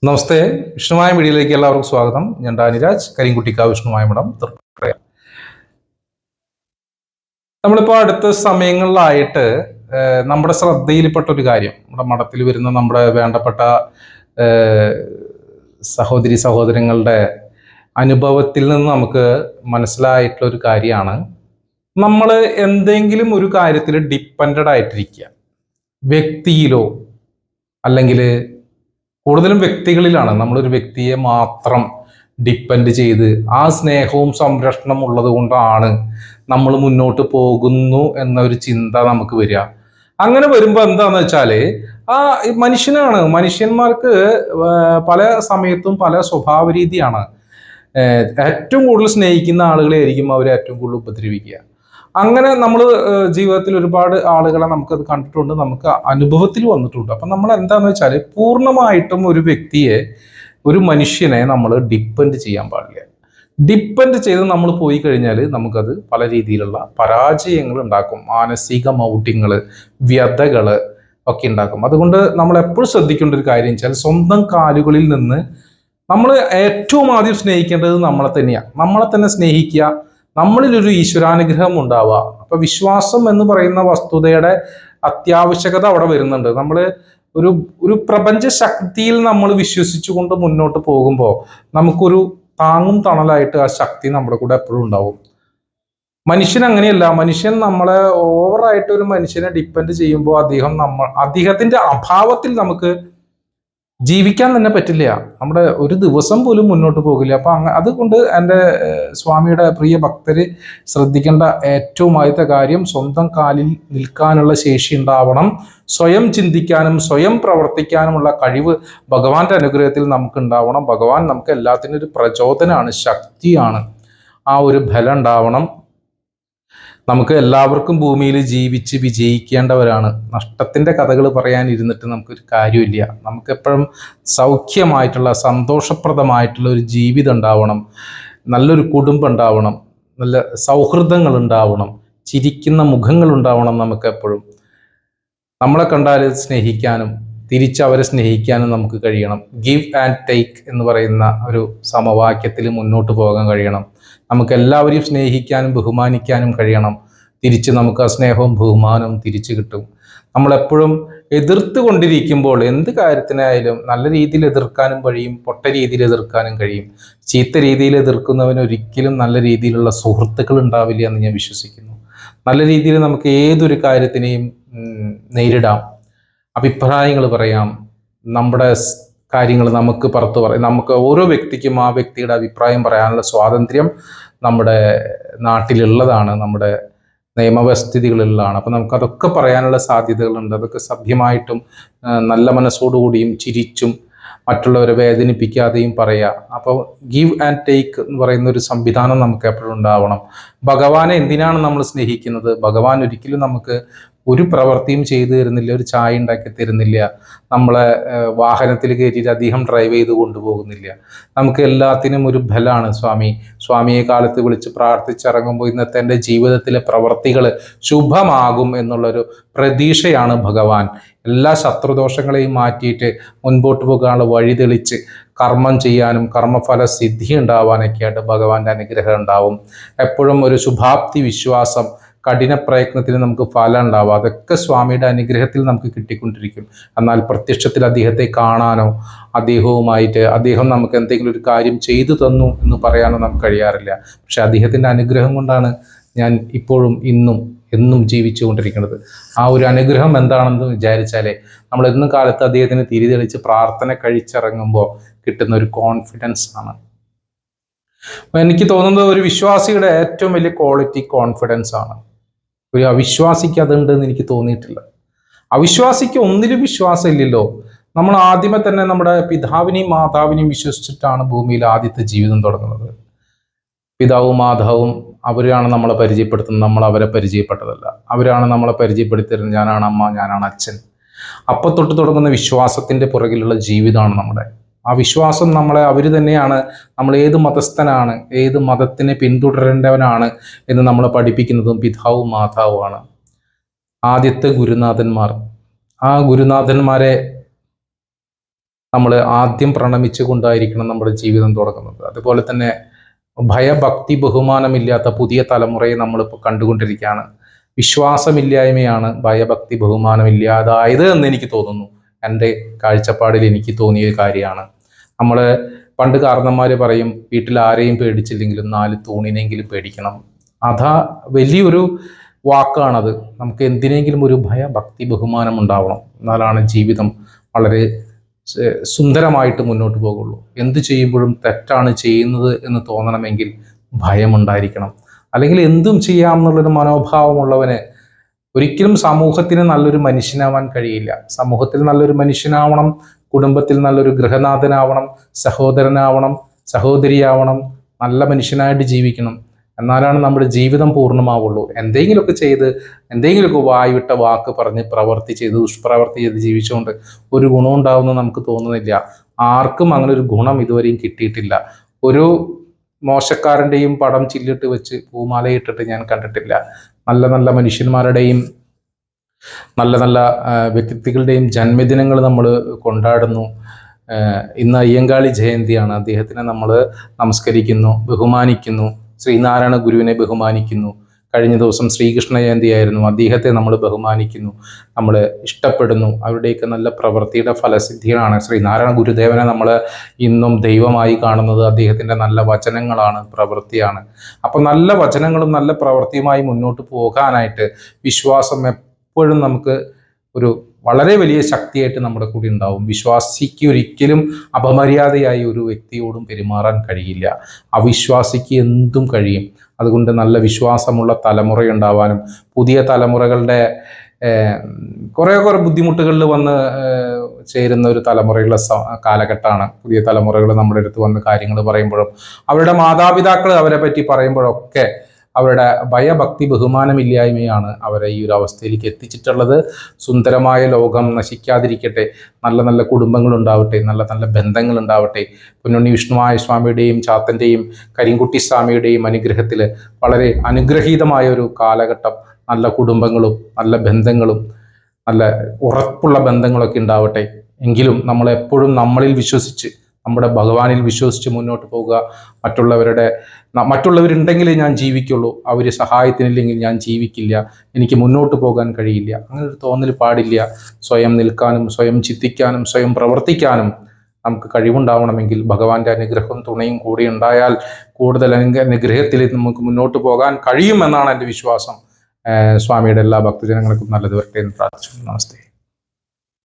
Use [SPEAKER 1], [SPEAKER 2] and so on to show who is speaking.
[SPEAKER 1] നമസ്തേ. വിഷ്ണുമായ മീഡിയയിലേക്ക് എല്ലാവർക്കും സ്വാഗതം. ഞാൻ ഡാനിരാജ്, കരിങ്കുട്ടിക്കാവ് വിഷ്ണുമായ മഠം, തൃപ്രയ. നമ്മളിപ്പോൾ അടുത്ത സമയങ്ങളിലായിട്ട് നമ്മുടെ ശ്രദ്ധയിൽപ്പെട്ട ഒരു കാര്യം, നമ്മുടെ മഠത്തിൽ വരുന്ന നമ്മുടെ വേണ്ടപ്പെട്ട സഹോദരി സഹോദരങ്ങളുടെ അനുഭവത്തിൽ നിന്ന് നമുക്ക് മനസ്സിലായിട്ടുള്ള ഒരു കാര്യമാണ്, നമ്മൾ എന്തെങ്കിലും ഒരു കാര്യത്തിൽ ഡിപ്പെൻഡഡ് ആയിട്ടിരിക്കുക. വ്യക്തിയിലോ അല്ലെങ്കിൽ കൂടുതലും വ്യക്തികളിലാണ്. നമ്മളൊരു വ്യക്തിയെ മാത്രം ഡിപ്പെൻഡ് ചെയ്ത് ആ സ്നേഹവും സംരക്ഷണവും ഉള്ളത് കൊണ്ടാണ് നമ്മൾ മുന്നോട്ട് പോകുന്നു എന്നൊരു ചിന്ത നമുക്ക് വരിക. അങ്ങനെ വരുമ്പോൾ എന്താന്ന് വെച്ചാല് മനുഷ്യന്മാർക്ക് പല സമയത്തും പല സ്വഭാവ രീതിയാണ്. ഏറ്റവും കൂടുതൽ സ്നേഹിക്കുന്ന ആളുകളെ ആയിരിക്കും അവരെ ഏറ്റവും കൂടുതൽ ഉപദ്രവിക്കുക. അങ്ങനെ നമ്മൾ ജീവിതത്തിൽ ഒരുപാട് ആളുകളെ നമുക്കത് കണ്ടിട്ടുണ്ട്, നമുക്ക് അനുഭവത്തിൽ വന്നിട്ടുണ്ട്. അപ്പം നമ്മൾ എന്താണെന്ന് വെച്ചാൽ പൂർണ്ണമായിട്ടും ഒരു വ്യക്തിയെ, ഒരു മനുഷ്യനെ നമ്മൾ ഡിപ്പെൻഡ് ചെയ്യാൻ പാടില്ല. ഡിപ്പെൻഡ് ചെയ്ത് നമ്മൾ പോയി കഴിഞ്ഞാൽ നമുക്കത് പല രീതിയിലുള്ള പരാജയങ്ങൾ ഉണ്ടാക്കും. മാനസിക മൗഢ്യങ്ങൾ, വ്യതകൾ ഒക്കെ ഉണ്ടാക്കും. അതുകൊണ്ട് നമ്മൾ എപ്പോഴും ശ്രദ്ധിക്കേണ്ട ഒരു കാര്യം വെച്ചാൽ, സ്വന്തം കാലുകളിൽ നിന്ന് നമ്മൾ ഏറ്റവും ആദ്യം സ്നേഹിക്കേണ്ടത് നമ്മളെ തന്നെയാണ്. നമ്മളെ തന്നെ സ്നേഹിക്കുക, നമ്മളിലൊരു ഈശ്വരാനുഗ്രഹം ഉണ്ടാവുക. അപ്പൊ വിശ്വാസം എന്ന് പറയുന്ന വസ്തുതയുടെ അത്യാവശ്യകത അവിടെ വരുന്നുണ്ട്. നമ്മൾ ഒരു പ്രപഞ്ച ശക്തിയിൽ നമ്മൾ വിശ്വസിച്ചുകൊണ്ട് മുന്നോട്ട് പോകുമ്പോൾ നമുക്കൊരു താങ്ങും തണലായിട്ട് ആ ശക്തി നമ്മുടെ കൂടെ എപ്പോഴും ഉണ്ടാവും. മനുഷ്യൻ അങ്ങനെയല്ല. മനുഷ്യൻ നമ്മളെ ഓവറായിട്ട് ഒരു മനുഷ്യനെ ഡിപ്പെൻഡ് ചെയ്യുമ്പോൾ അദ്ദേഹത്തിന്റെ അഭാവത്തിൽ നമുക്ക് ജീവിക്കാൻ തന്നെ പറ്റില്ല. നമ്മുടെ ഒരു ദിവസം പോലും മുന്നോട്ട് പോകില്ല. അപ്പൊ അതുകൊണ്ട് എൻ്റെ സ്വാമിയുടെ പ്രിയ ഭക്തര് ശ്രദ്ധിക്കേണ്ട ഏറ്റവും ആദ്യത്തെ കാര്യം, സ്വന്തം കാലിൽ നിൽക്കാനുള്ള ശേഷി ഉണ്ടാവണം. സ്വയം ചിന്തിക്കാനും സ്വയം പ്രവർത്തിക്കാനുമുള്ള കഴിവ് ഭഗവാന്റെ അനുഗ്രഹത്തിൽ നമുക്ക് ഉണ്ടാവണം. ഭഗവാൻ നമുക്ക് എല്ലാത്തിനും ഒരു പ്രചോദനമാണ്, ശക്തിയാണ്. ആ ഒരു ബലം ഉണ്ടാവണം. നമുക്ക് എല്ലാവർക്കും ഭൂമിയിൽ ജീവിച്ച് വിജയിക്കേണ്ടവരാണ്. നഷ്ടത്തിൻ്റെ കഥകൾ പറയാനിരുന്നിട്ട് നമുക്കൊരു കാര്യമില്ല. നമുക്കെപ്പോഴും സൗഖ്യമായിട്ടുള്ള, സന്തോഷപ്രദമായിട്ടുള്ള ഒരു ജീവിതം ഉണ്ടാവണം. നല്ലൊരു കുടുംബം ഉണ്ടാവണം. നല്ല സൗഹൃദങ്ങൾ ഉണ്ടാവണം. ചിരിക്കുന്ന മുഖങ്ങൾ ഉണ്ടാവണം. നമുക്കെപ്പോഴും നമ്മളെ കണ്ടാൽ സ്നേഹിക്കാനും തിരിച്ച് അവരെ സ്നേഹിക്കാനും നമുക്ക് കഴിയണം. ഗിവ് ആൻഡ് ടേക്ക് എന്ന് പറയുന്ന ഒരു സമവാക്യത്തിൽ മുന്നോട്ട് പോകാൻ കഴിയണം. നമുക്ക് എല്ലാവരെയും സ്നേഹിക്കാനും ബഹുമാനിക്കാനും കഴിയണം. തിരിച്ച് നമുക്ക് ആ സ്നേഹവും ബഹുമാനവും തിരിച്ചു കിട്ടും. നമ്മളെപ്പോഴും എതിർത്ത് കൊണ്ടിരിക്കുമ്പോൾ എന്ത് കാര്യത്തിനായാലും നല്ല രീതിയിൽ എതിർക്കാനും കഴിയും, പൊട്ട രീതിയിൽ എതിർക്കാനും കഴിയും. ചീത്ത രീതിയിൽ എതിർക്കുന്നവന് ഒരിക്കലും നല്ല രീതിയിലുള്ള സുഹൃത്തുക്കൾ ഉണ്ടാവില്ല എന്ന് ഞാൻ വിശ്വസിക്കുന്നു. നല്ല രീതിയിൽ നമുക്ക് ഏതൊരു കാര്യത്തിനെയും നേരിടാം, അഭിപ്രായങ്ങൾ പറയാം, നമ്മുടെ കാര്യങ്ങൾ നമുക്ക് പുറത്തു പറയാം. നമുക്ക് ഓരോ വ്യക്തിക്കും ആ വ്യക്തിയുടെ അഭിപ്രായം പറയാനുള്ള സ്വാതന്ത്ര്യം നമ്മുടെ നാട്ടിലുള്ളതാണ്, നമ്മുടെ നിയമവ്യവസ്ഥിതികളിലുള്ളതാണ്. അപ്പം നമുക്കതൊക്കെ പറയാനുള്ള സാധ്യതകളുണ്ട്. അതൊക്കെ സഭ്യമായിട്ടും നല്ല മനസ്സോടുകൂടിയും ചിരിച്ചും മറ്റുള്ളവരെ വേദനിപ്പിക്കാതെയും പറയാം. അപ്പോൾ ഗിവ് ആൻഡ് ടേക്ക് എന്ന് പറയുന്ന ഒരു സംവിധാനം നമുക്ക് എപ്പോഴും ഉണ്ടാവണം. ഭഗവാനെ എന്തിനാണ് നമ്മൾ സ്നേഹിക്കുന്നത്? ഭഗവാൻ ഒരിക്കലും നമുക്ക് ഒരു പ്രവൃത്തിയും ചെയ്തു തരുന്നില്ല, ഒരു ചായ ഉണ്ടാക്കി തരുന്നില്ല, നമ്മളെ വാഹനത്തിൽ കയറ്റിയിട്ട് അദ്ദേഹം ഡ്രൈവ് ചെയ്ത് കൊണ്ടുപോകുന്നില്ല. നമുക്ക് എല്ലാത്തിനും ഒരു ബലാണ് സ്വാമി. സ്വാമിയെ കാലത്ത് വിളിച്ച് പ്രാർത്ഥിച്ചിറങ്ങുമ്പോൾ ഇന്നത്തെ എൻ്റെ ജീവിതത്തിലെ പ്രവൃത്തികൾ ശുഭമാകും എന്നുള്ളൊരു പ്രതീക്ഷയാണ് ഭഗവാൻ. എല്ലാ ശത്രുദോഷങ്ങളെയും മാറ്റിയിട്ട് മുൻപോട്ട് പോകാനുള്ള വഴി തെളിച്ച് കർമ്മം ചെയ്യാനും കർമ്മഫല സിദ്ധി ഉണ്ടാവാനൊക്കെ ആയിട്ട് ഭഗവാന്റെ അനുഗ്രഹം ഉണ്ടാവും. എപ്പോഴും ഒരു ശുഭാപ്തി വിശ്വാസം, കഠിന പ്രയത്നത്തിന് നമുക്ക് ഫലം ഉണ്ടാവും. അതൊക്കെ സ്വാമിയുടെ അനുഗ്രഹത്തിൽ നമുക്ക് കിട്ടിക്കൊണ്ടിരിക്കും. എന്നാൽ പ്രത്യക്ഷത്തിൽ അദ്ദേഹത്തെ കാണാനോ അദ്ദേഹം നമുക്ക് എന്തെങ്കിലും ഒരു കാര്യം ചെയ്തു തന്നു എന്ന് പറയാനോ നമുക്ക് കഴിയാറില്ല. പക്ഷെ അദ്ദേഹത്തിൻ്റെ അനുഗ്രഹം കൊണ്ടാണ് ഞാൻ ഇപ്പോഴും എന്നും ജീവിച്ചു കൊണ്ടിരിക്കുന്നത്. ആ ഒരു അനുഗ്രഹം എന്താണെന്ന് വിചാരിച്ചാലേ, നമ്മൾ എന്നും കാലത്ത് അദ്ദേഹത്തിന് തിരിതെളിച്ച് പ്രാർത്ഥന കഴിച്ചിറങ്ങുമ്പോൾ കിട്ടുന്ന ഒരു കോൺഫിഡൻസ് ആണ്. എനിക്ക് തോന്നുന്നത് ഒരു വിശ്വാസിയുടെ ഏറ്റവും വലിയ ക്വാളിറ്റി കോൺഫിഡൻസ് ആണ്. ഒരു അവിശ്വാസിക്ക് അതുണ്ടെന്ന് എനിക്ക് തോന്നിയിട്ടില്ല. അവിശ്വാസിക്ക് ഒന്നിലും വിശ്വാസം ഇല്ലല്ലോ. നമ്മൾ ആദ്യമേ തന്നെ നമ്മുടെ പിതാവിനെയും മാതാവിനെയും വിശ്വസിച്ചിട്ടാണ് ഭൂമിയിൽ ആദ്യത്തെ ജീവിതം തുടങ്ങുന്നത്. പിതാവും മാതാവും അവരാണ് നമ്മളെ പരിചയപ്പെടുത്തുന്നത്, നമ്മൾ അവരെ പരിചയപ്പെട്ടതല്ല. അവരാണ് നമ്മളെ പരിചയപ്പെടുത്തിയിരുന്നത്, ഞാനാണ് അമ്മ, ഞാനാണ് അച്ഛൻ. അപ്പോൾ തൊട്ട് തുടങ്ങുന്ന വിശ്വാസത്തിൻ്റെ പുറകിലുള്ള ജീവിതമാണ് നമ്മുടെ. ആ വിശ്വാസം അവർ തന്നെയാണ് നമ്മൾ ഏത് മതസ്ഥനാണ്, ഏത് മതത്തിനെ പിന്തുടരേണ്ടവനാണ് എന്ന് നമ്മളെ പഠിപ്പിക്കുന്നതും പിതാവും മാതാവുമാണ്. ആദ്യത്തെ ഗുരുനാഥന്മാർ. ആ ഗുരുനാഥന്മാരെ നമ്മൾ ആദ്യം പ്രണമിച്ചുകൊണ്ടായിരിക്കണം നമ്മുടെ ജീവിതം തുടങ്ങുന്നത്. അതുപോലെ തന്നെ ഭയഭക്തി ബഹുമാനമില്ലാത്ത പുതിയ തലമുറയെ നമ്മളിപ്പോൾ കണ്ടുകൊണ്ടിരിക്കുകയാണ്. വിശ്വാസമില്ലായ്മയാണ് ഭയഭക്തി ബഹുമാനമില്ലാതായത് എന്ന് എനിക്ക് തോന്നുന്നു. എൻ്റെ കാഴ്ചപ്പാടിൽ എനിക്ക് തോന്നിയ കാര്യമാണ്. നമ്മൾ പണ്ട് കാരണന്മാർ പറയും, വീട്ടിൽ ആരെയും പേടിച്ചില്ലെങ്കിലും 4 തൂണിനെങ്കിലും പേടിക്കണം. അതാ വലിയൊരു വാക്കാണത്. നമുക്ക് എന്തിനെങ്കിലും ഒരു ഭയഭക്തി ബഹുമാനം ഉണ്ടാവണം. എന്നാലാണ് ജീവിതം വളരെ സുന്ദരമായിട്ട് മുന്നോട്ട് പോകുള്ളൂ. എന്ത് ചെയ്യുമ്പോഴും തെറ്റാണ് ചെയ്യുന്നത് എന്ന് തോന്നണമെങ്കിൽ ഭയമുണ്ടായിരിക്കണം. അല്ലെങ്കിൽ എന്തും ചെയ്യാം എന്നുള്ളൊരു മനോഭാവമുള്ളവന് ഒരിക്കലും സമൂഹത്തിന് നല്ലൊരു മനുഷ്യനാവാൻ കഴിയില്ല. സമൂഹത്തിൽ നല്ലൊരു മനുഷ്യനാവണം, കുടുംബത്തിൽ നല്ലൊരു ഗൃഹനാഥനാവണം, സഹോദരനാവണം, സഹോദരിയാവണം, നല്ല മനുഷ്യനായിട്ട് ജീവിക്കണം. എന്നാലാണ് നമ്മുടെ ജീവിതം പൂർണ്ണമാവുള്ളൂ. എന്തെങ്കിലുമൊക്കെ ചെയ്ത്, എന്തെങ്കിലുമൊക്കെ വായ്വിട്ട വാക്ക് പറഞ്ഞ്, പ്രവൃത്തി ചെയ്ത്, ദുഷ്പ്രവൃത്തി ചെയ്ത് ജീവിച്ചുകൊണ്ട് ഒരു ഗുണം ഉണ്ടാവുമെന്ന് നമുക്ക് തോന്നുന്നില്ല. ആർക്കും അങ്ങനെ ഒരു ഗുണം ഇതുവരെയും കിട്ടിയിട്ടില്ല. ഒരു മോശക്കാരൻ്റെയും പടം ചില്ലിട്ട് വെച്ച് പൂമാലയിട്ടിട്ട് ഞാൻ കണ്ടിട്ടില്ല. നല്ല നല്ല മനുഷ്യന്മാരുടെയും നല്ല നല്ല വ്യക്തികളുടെയും ജന്മദിനങ്ങൾ നമ്മൾ കൊണ്ടാടുന്നു. ഇന്ന് അയ്യങ്കാളി ജയന്തിയാണ്. അദ്ദേഹത്തിനെ നമ്മൾ നമസ്കരിക്കുന്നു, ബഹുമാനിക്കുന്നു. ശ്രീനാരായണ ഗുരുവിനെ ബഹുമാനിക്കുന്നു. കഴിഞ്ഞ ദിവസം ശ്രീകൃഷ്ണ ജയന്തിയായിരുന്നു. അദ്ദേഹത്തെ നമ്മൾ ബഹുമാനിക്കുന്നു, നമ്മൾ ഇഷ്ടപ്പെടുന്നു. അവരുടെയൊക്കെ നല്ല പ്രവൃത്തിയുടെ ഫലസിദ്ധികളാണ്. ശ്രീനാരായണ ഗുരുദേവനെ നമ്മൾ ഇന്നും ദൈവമായി കാണുന്നത് അദ്ദേഹത്തിൻ്റെ നല്ല വചനങ്ങളാണ്, പ്രവൃത്തിയാണ്. അപ്പോൾ നല്ല വചനങ്ങളും നല്ല പ്രവൃത്തിയുമായി മുന്നോട്ട് പോകാനായിട്ട് വിശ്വാസം എപ്പോഴും നമുക്ക് ഒരു വളരെ വലിയ ശക്തിയായിട്ട് നമ്മുടെ കൂടി ഉണ്ടാവും. വിശ്വാസിക്ക് ഒരിക്കലും അപമര്യാദയായി ഒരു വ്യക്തിയോടും പെരുമാറാൻ കഴിയില്ല. അവിശ്വാസിക്ക് എന്തും കഴിയും. അതുകൊണ്ട് നല്ല വിശ്വാസമുള്ള തലമുറയുണ്ടാവാനും, പുതിയ തലമുറകളുടെ കുറേ ബുദ്ധിമുട്ടുകളിൽ വന്ന് ചേരുന്ന ഒരു തലമുറയുള്ള കാലഘട്ടമാണ്. പുതിയ തലമുറകൾ നമ്മുടെ അടുത്ത് വന്ന് കാര്യങ്ങൾ പറയുമ്പോഴും അവരുടെ മാതാപിതാക്കൾ അവരെ പറ്റി പറയുമ്പോഴൊക്കെ അവരുടെ ഭയഭക്തി ബഹുമാനമില്ലായ്മയാണ് അവരെ ഈ ഒരു അവസ്ഥയിലേക്ക് എത്തിച്ചിട്ടുള്ളത്. സുന്ദരമായ ലോകം നശിക്കാതിരിക്കട്ടെ, നല്ല നല്ല കുടുംബങ്ങൾ ഉണ്ടാവട്ടെ, നല്ല നല്ല ബന്ധങ്ങൾ ഉണ്ടാവട്ടെ. പൊന്നുണ്ണി വിഷ്ണുമായ സ്വാമിയുടെയും ചാത്തൻ്റെയും കരിങ്കുട്ടി സ്വാമിയുടെയും അനുഗ്രഹത്തിൽ വളരെ അനുഗ്രഹീതമായ ഒരു കാലഘട്ടം, നല്ല കുടുംബങ്ങളും നല്ല ബന്ധങ്ങളും നല്ല ഉറപ്പുള്ള ബന്ധങ്ങളൊക്കെ ഉണ്ടാവട്ടെ. എങ്കിലും നമ്മളെപ്പോഴും നമ്മളിൽ വിശ്വസിച്ച്, നമ്മുടെ ഭഗവാനിൽ വിശ്വസിച്ച് മുന്നോട്ട് പോവുക. മറ്റുള്ളവരുണ്ടെങ്കിലേ ഞാൻ ജീവിക്കുള്ളൂ, അവർ സഹായത്തിനില്ലെങ്കിൽ ഞാൻ ജീവിക്കില്ല, എനിക്ക് മുന്നോട്ട് പോകാൻ കഴിയില്ല, അങ്ങനെ ഒരു തോന്നൽ പാടില്ല. സ്വയം നിൽക്കാനും, സ്വയം ചിന്തിക്കാനും, സ്വയം പ്രവർത്തിക്കാനും നമുക്ക് കഴിവുണ്ടാവണമെങ്കിൽ ഭഗവാന്റെ അനുഗ്രഹവും തുണയും കൂടി ഉണ്ടായാൽ കൂടുതൽ അനുഗ്രഹത്തിൽ നമുക്ക് മുന്നോട്ട് പോകാൻ കഴിയുമെന്നാണ് എൻ്റെ വിശ്വാസം. സ്വാമിയുടെ എല്ലാ ഭക്തജനങ്ങൾക്കും നല്ലത് വരട്ടെ എന്ന് പ്രാർത്ഥിച്ചു. നമസ്തേ.